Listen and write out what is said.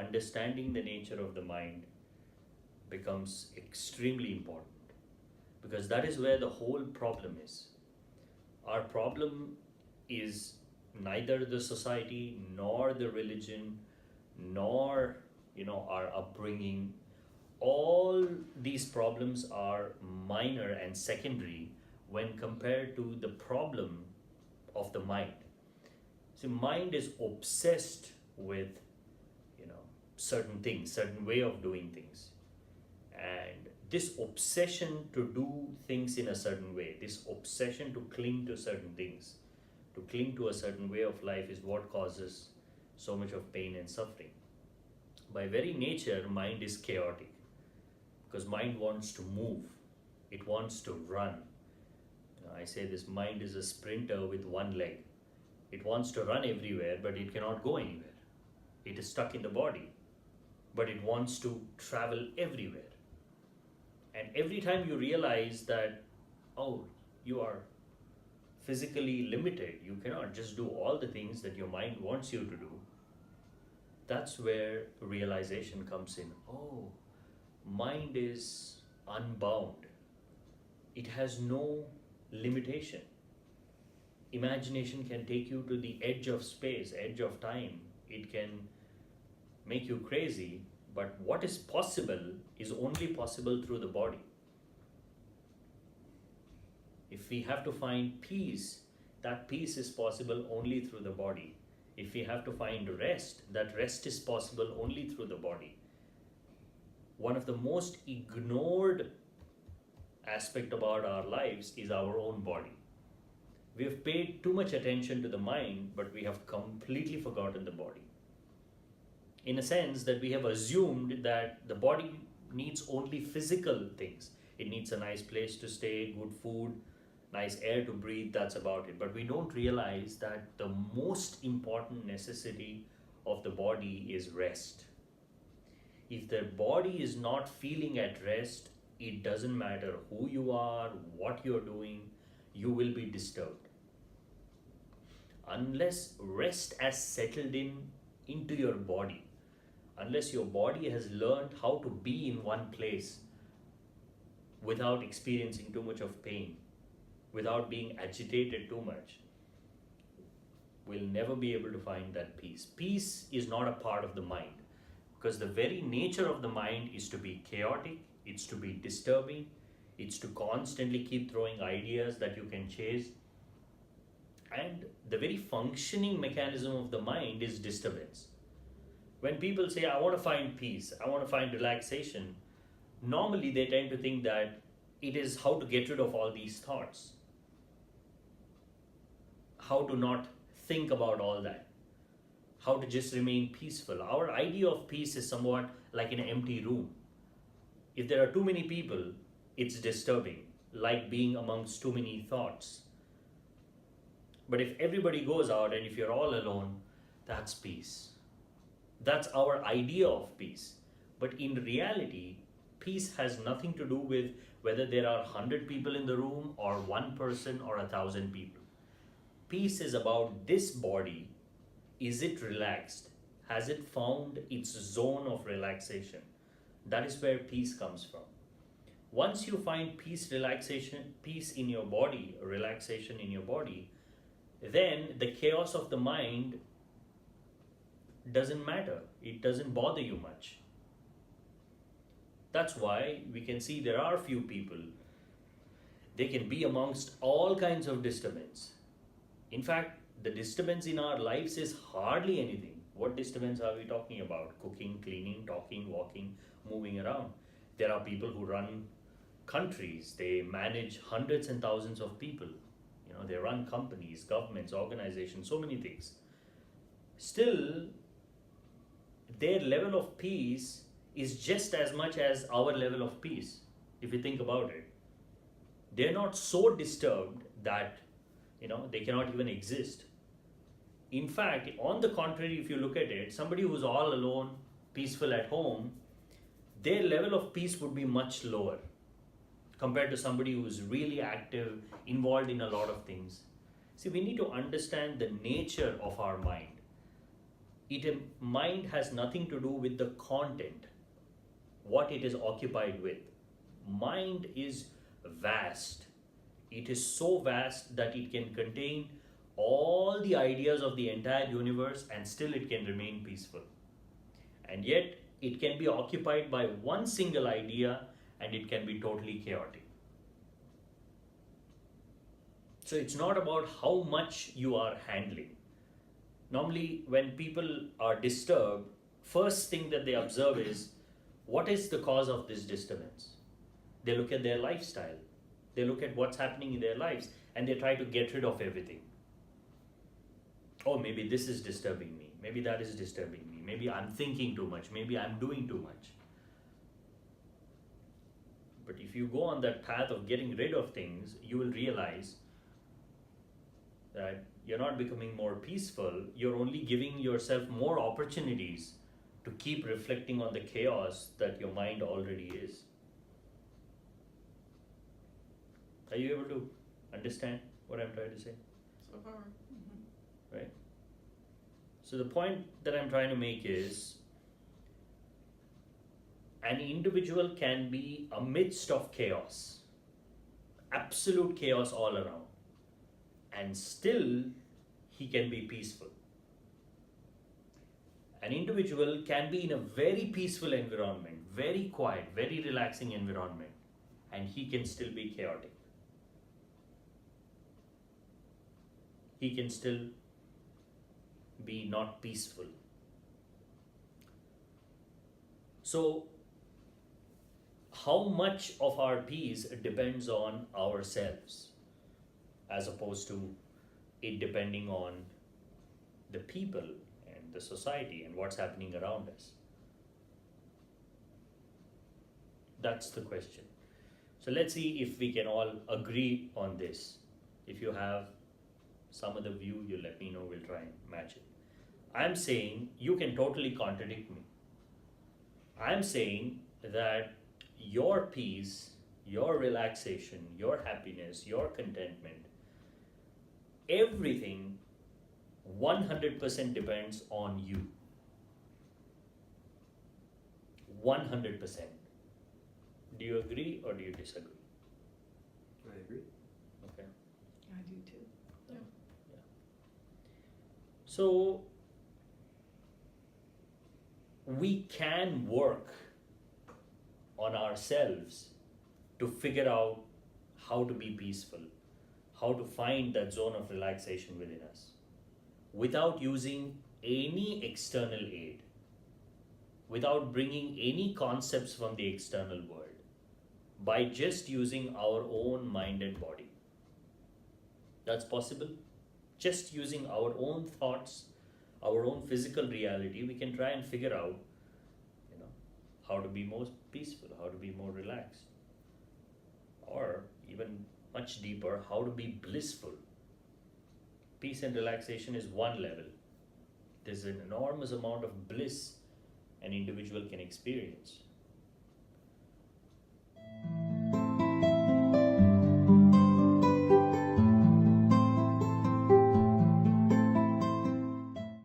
understanding the nature of the mind becomes extremely important, because that is where the whole problem is. Our problem is neither the society nor the religion nor our upbringing. All these problems are minor and secondary when compared to the problem of the mind. So mind is obsessed with certain things, certain way of doing things. And this obsession to do things in a certain way, this obsession to cling to certain things, to cling to a certain way of life, is what causes so much of pain and suffering. By very nature, mind is chaotic, because mind wants to move, it wants to run. I say this mind is a sprinter with one leg. It wants to run everywhere, but it cannot go anywhere. It is stuck in the body, but it wants to travel everywhere. And every time you realize that, oh, you are physically limited, you cannot just do all the things that your mind wants you to do, that's where realization comes in. Oh, mind is unbound. It has no limitation. Imagination can take you to the edge of space, edge of time. It can make you crazy, but what is possible is only possible through the body. If we have to find peace, that peace is possible only through the body. If we have to find rest, that rest is possible only through the body. One of the most ignored aspect about our lives is our own body. We have paid too much attention to the mind, but we have completely forgotten the body. In a sense that we have assumed that the body needs only physical things. It needs a nice place to stay, good food, nice air to breathe, that's about it. But we don't realize that the most important necessity of the body is rest. If the body is not feeling at rest, it doesn't matter who you are, what you're doing, you will be disturbed. Unless rest has settled into your body, unless your body has learned how to be in one place without experiencing too much of pain, without being agitated too much, we'll never be able to find that peace. Peace is not a part of the mind, because the very nature of the mind is to be chaotic, it's to be disturbing, it's to constantly keep throwing ideas that you can chase. And the very functioning mechanism of the mind is disturbance. When people say, I want to find peace, I want to find relaxation, normally they tend to think that it is how to get rid of all these thoughts, how to not think about all that, how to just remain peaceful. Our idea of peace is somewhat like an empty room. If there are too many people, it's disturbing, like being amongst too many thoughts. But if everybody goes out and if you're all alone, that's peace. That's our idea of peace. But in reality, peace has nothing to do with whether there are 100 people in the room or one person or 1,000 people. Peace is about this body. Is it relaxed? Has it found its zone of relaxation? That is where peace comes from. Once you find peace, relaxation, peace in your body, relaxation in your body, then the chaos of the mind doesn't matter. It doesn't bother you much. That's why we can see there are few people. They can be amongst all kinds of disturbance. In fact, the disturbance in our lives is hardly anything. What disturbance are we talking about? Cooking, cleaning, talking, walking, moving around. There are people who run countries. They manage hundreds and thousands of people. They run companies, governments, organizations, so many things. Still, their level of peace is just as much as our level of peace, if you think about it. They're not so disturbed that, they cannot even exist. In fact, on the contrary, if you look at it, somebody who's all alone, peaceful at home, their level of peace would be much lower compared to somebody who's really active, involved in a lot of things. See, we need to understand the nature of our mind. mind has nothing to do with the content, what it is occupied with. Mind is vast. It is so vast that it can contain all the ideas of the entire universe and still it can remain peaceful. And yet it can be occupied by one single idea and it can be totally chaotic. So it's not about how much you are handling. Normally, when people are disturbed, first thing that they observe is, what is the cause of this disturbance? They look at their lifestyle. They look at what's happening in their lives and they try to get rid of everything. Oh, maybe this is disturbing me. Maybe that is disturbing me. Maybe I'm thinking too much. Maybe I'm doing too much. But if you go on that path of getting rid of things, you will realize that you're not becoming more peaceful, you're only giving yourself more opportunities to keep reflecting on the chaos that your mind already is. Are you able to understand what I'm trying to say? So far. Right? So the point that I'm trying to make is, an individual can be amidst of chaos, absolute chaos all around, and still he can be peaceful. An individual can be in a very peaceful environment, very quiet, very relaxing environment, and he can still be chaotic. He can still be not peaceful. So, how much of our peace depends on ourselves, as opposed to it depending on the people and the society and what's happening around us? That's the question. So let's see if we can all agree on this. If you have some other view, you let me know, we'll try and match it. I'm saying you can totally contradict me. I'm saying that your peace, your relaxation, your happiness, your contentment, everything 100% depends on you. 100%. Do you agree or do you disagree? I agree. Okay. I do too. Yeah. So we can work on ourselves to figure out how to be peaceful, how to find that zone of relaxation within us without using any external aid, without bringing any concepts from the external world, by just using our own mind and body. That's possible. Just using our own thoughts, our own physical reality, we can try and figure out, how to be more peaceful, how to be more relaxed, or even much deeper, how to be blissful. Peace and relaxation is one level. There's an enormous amount of bliss an individual can experience.